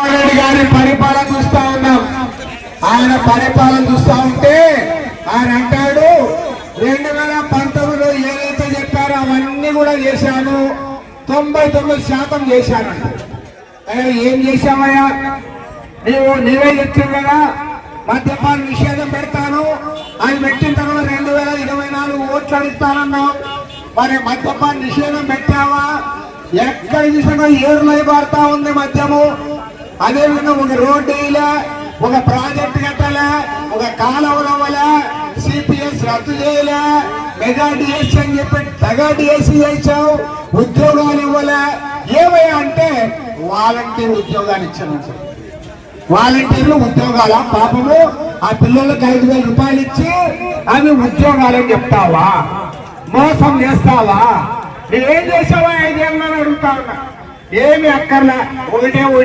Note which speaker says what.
Speaker 1: రెడ్డి గారి పరిపాలన చూస్తా ఉన్నాం. ఆయన పరిపాలన చూస్తా ఉంటే ఆయన అంటాడు 2019లో ఏదైతే చెప్పారో అవన్నీ కూడా చేశాను, 99% చేశాను. ఏం చేశావయ్యా? నీవే చెప్తావు కదా మద్యపాన నిషేధం పెడతాను అని పెట్టిన తర్వాత 2024 ఓట్లు అడుగుతానన్నావు. మరి మద్యపాన నిషేధం పెట్టావా? ఎక్కడ చూసినా ఏరులై పారుతా ఉంది మద్యము. అదేవిధంగా ఒక రోడ్డు వేయలే, ఒక ప్రాజెక్టు కట్టాలా, ఒక కాలువల వల్ల సిపిఎస్ రద్దు చేయలే, మెగా డిఎస్సీ అని చెప్పి తెగా డిఎస్సీ చేసావు, ఉద్యోగాలు ఇవ్వలే. ఏమయ్యా అంటే వాలంటీర్ ఉద్యోగాలు ఇచ్చాను. వాలంటీర్లు ఉద్యోగాల పాపము ఆ పిల్లలకు 5,000 రూపాయలు ఇచ్చి అవి ఉద్యోగాలని చెప్తావా? మోసం చేస్తావా? నువ్వేం చేసావా 5 ఏళ్ళని అడుగుతా ఉన్నా. ఏమి అక్కర్లా, ఒకటే